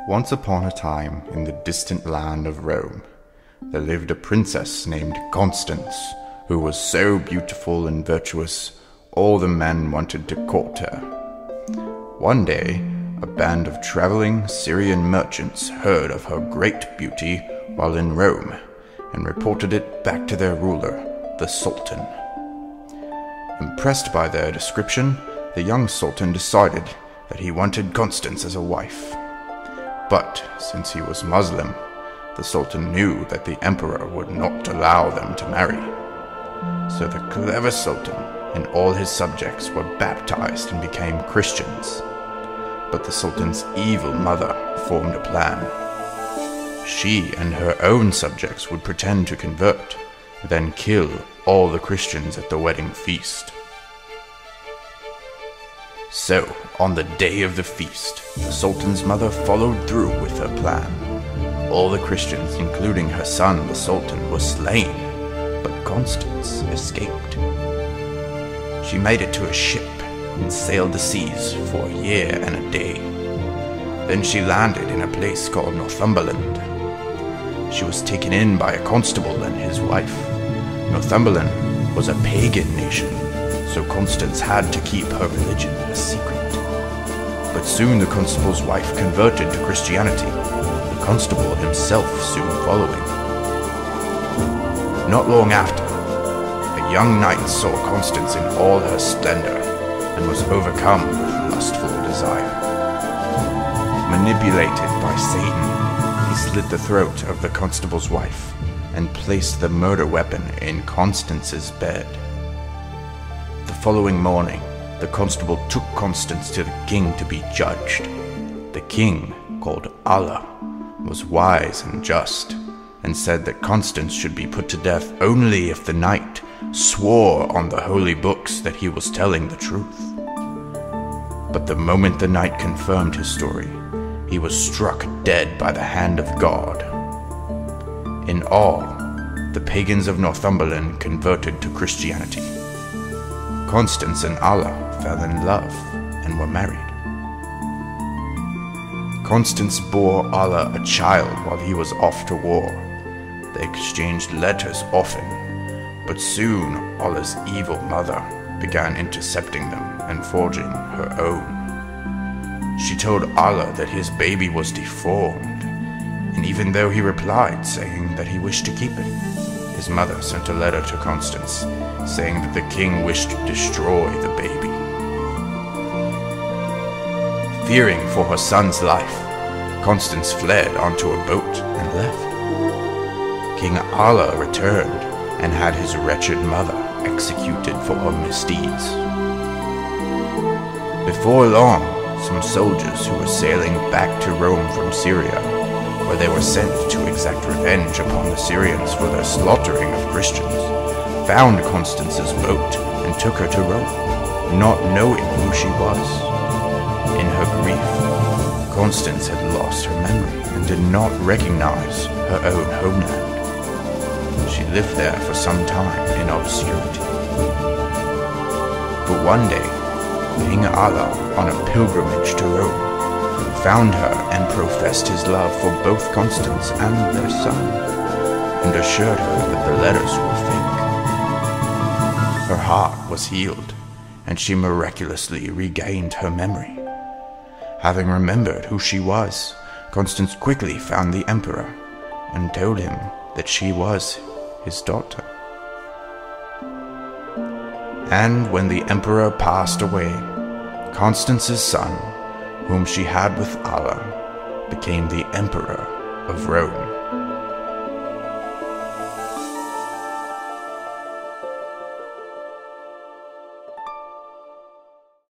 Once upon a time, in the distant land of Rome, there lived a princess named Constance, who was so beautiful and virtuous, all the men wanted to court her. One day, a band of traveling Syrian merchants heard of her great beauty while in Rome, and reported it back to their ruler, the Sultan. Impressed by their description, the young Sultan decided that he wanted Constance as a wife. But since he was Muslim, the Sultan knew that the emperor would not allow them to marry. So the clever Sultan and all his subjects were baptized and became Christians. But the Sultan's evil mother formed a plan. She and her own subjects would pretend to convert, then kill all the Christians at the wedding feast. So, on the day of the feast, the Sultan's mother followed through with her plan. All the Christians, including her son, the Sultan, were slain, but Constance escaped. She made it to a ship and sailed the seas for a year and a day. Then she landed in a place called Northumberland. She was taken in by a constable and his wife. Northumberland was a pagan nation, so Constance had to keep her religion a secret. But soon the constable's wife converted to Christianity, the constable himself soon following. Not long after, a young knight saw Constance in all her splendor and was overcome with lustful desire. Manipulated by Satan, he slit the throat of the constable's wife and placed the murder weapon in Constance's bed. The following morning, the constable took Constance to the king to be judged. The king, called Allah, was wise and just, and said that Constance should be put to death only if the knight swore on the holy books that he was telling the truth. But the moment the knight confirmed his story, he was struck dead by the hand of God. In all, the pagans of Northumberland converted to Christianity. Constance and Allah fell in love and were married. Constance bore Allah a child while he was off to war. They exchanged letters often, but soon Allah's evil mother began intercepting them and forging her own. She told Allah that his baby was deformed, and even though he replied saying that he wished to keep it, his mother sent a letter to Constance saying that the king wished to destroy the baby. Fearing for her son's life, Constance fled onto a boat and left. King Allah returned and had his wretched mother executed for her misdeeds. Before long, some soldiers who were sailing back to Rome from Syria, where they were sent to exact revenge upon the Syrians for their slaughtering of Christians, found Constance's boat and took her to Rome, not knowing who she was. In her grief, Constance had lost her memory and did not recognize her own homeland. She lived there for some time in obscurity. But one day, King Allah, on a pilgrimage to Rome, found her and professed his love for both Constance and their son, and assured her that the letters were fake. Her heart was healed, and she miraculously regained her memory. Having remembered who she was, Constance quickly found the emperor and told him that she was his daughter. And when the emperor passed away, Constance's son, whom she had with Allah, became the emperor of Rome.